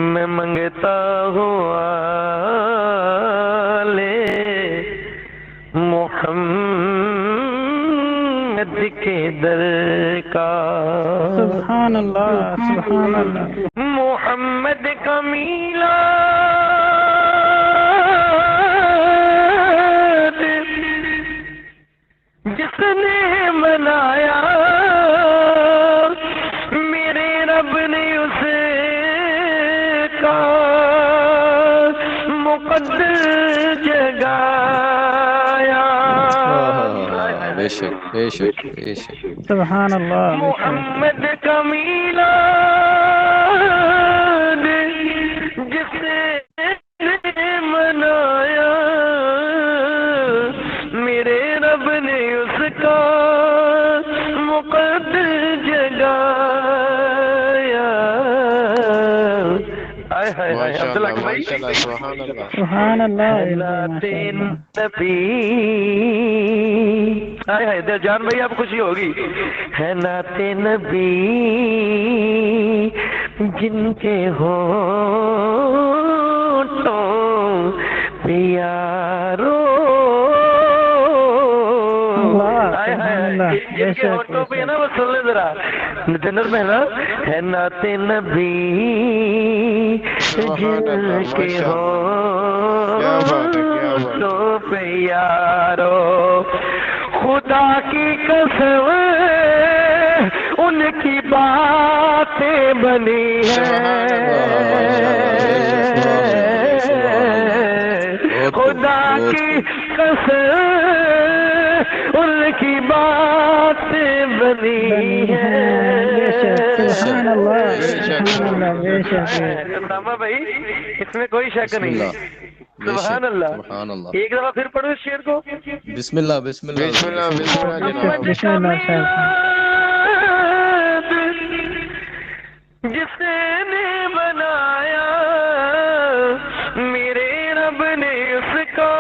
میں منگتا ہوں آلے محمد کے در کا، سبحان اللہ سبحان اللہ محمد کا میلاد جس نے منایا میرے رب نے اسے کا مقدر جگایا، بے شک بے شک بے شک سبحان اللہ بے شک۔ محمد کا میلاد جس نے منایا میرے رب نے اس کا مقدر جگایا۔ عبداللہ بھائی سبحان اللہ سبحان اللہ نعت نبی، جان بھائی آپ خوشی ہوگی، ہے نعت نبی جن کے ہونٹوں پہ یارو جن کے ہونٹوں پہ ہے نا، وہ سن لیں ذرا جنر میں نا، ہے نعت نبی جن کے ہونٹوں پہ یارو خدا کی قسم ان کی باتیں بنی ہیں، خدا کی قسم ان کی باتیں بنی ہیں۔ سبحان اللہ سبحان اللہ بے شک۔ ساما بھائی اس میں کوئی شک نہیں، سبحان اللہ۔ سبحان اللہ۔ ایک دفعہ پھر پڑھو اس شعر کو، بسم اللہ بسم اللہ بسم اللہ بسم اللہ صاحب۔ جس نے بنایا میرے رب نے اس کا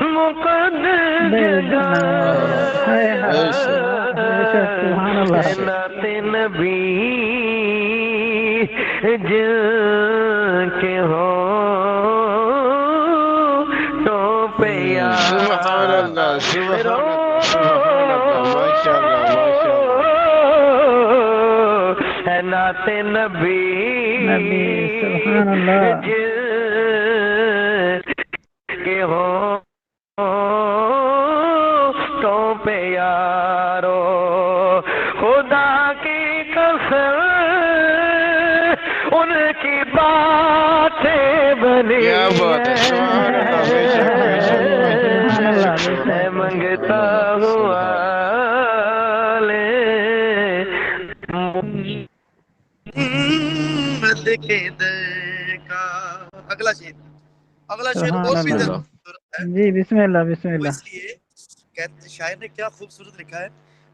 مقدر جگایا، سبحان اللہ۔ نعت نبی جن کے ہونٹوں پہ سبحان اللہ سبحان اللہ ماشاء اللہ ہے نعت نبی سبحان اللہ۔ جن کے ہونٹوں پہ یارو خدا کی قسم ان کی باتیں بنی کیا بات ہے، سبحان اللہ، بے شک، بے شک، میں منگتا ہوں آلے محمد کے در کا۔ اگلا شعر اور بھی سبحان اللہ۔ جی بسم اللہ بسم اللہ۔ اس لیے کہتے شاعر نے کیا خوبصورت لکھا ہے،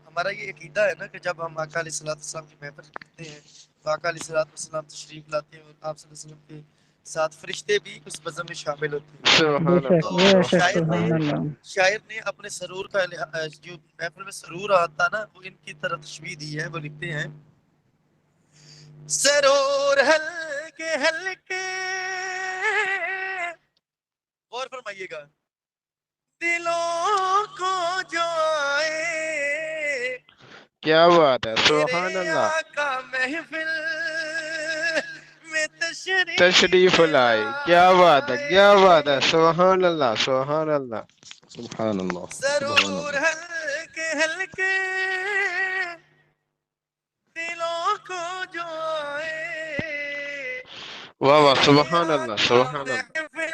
ہمارا یہ عقیدہ ہے نا کہ جب ہم آقا علیہ السلام کی محفل کرتے ہیں تو آقا علیہ السلام تشریف لاتے ہیں اور آپ صلی اللہ علیہ وسلم کے ساتھ فرشتے بھی اس بزم میں شامل ہوتے ہیں۔ سبحان بے شک بے شک شاعر سبحان اللہ۔ نے اپنے سرور کا جو محفل میں سرور آتا نا وہ ان کی طرح تشبیہ دی ہے، وہ لکھتے ہیں سرور ہلکے ہلکے، غور فرمائیے گا، دلوں کو جو آئے کیا بات ہے، سبحان اللہ، آقا محفل میں تشریف لائے، کیا بات ہے، کیا بات ہے، سبحان اللہ سبحان اللہ سبحان اللہ ضرور ہلکے ہلکے دلوں کو جو آئے، واہ واہ، سبحان اللہ سبحان اللہ۔ محفل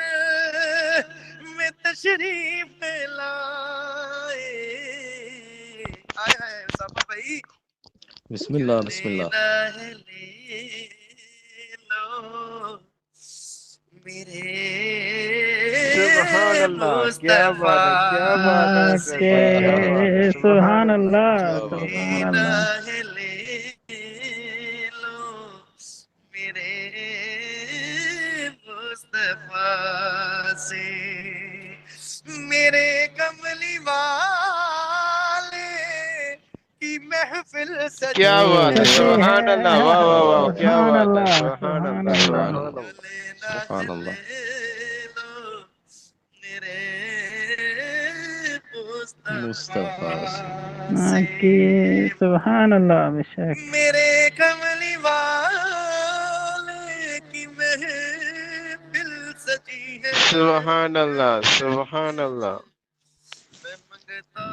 میں تشریف لائے، آئے ہائے صاحب بھائی، بسم اللہ بسم اللہ۔ میرے سبحان اللہ، کیا بات ہے، کیا بات ہے، سبحان اللہ سبحان اللہ۔ میرے مصطفیٰ سے میرے کملی والے کی محفل سجی کیا بات ہے، سبحان اللہ، واہ واہ واہ، کیا سبحان بات ہے، اللہ سبحان سبحان اللہ، سبحان اللہ اللہ سبحان اللہ مصطفیٰ سے کی سبحان اللہ بے شک میرے کملی والے کی محفل سجی ہے سبحان اللہ، سبحان اللہ. میں منگتا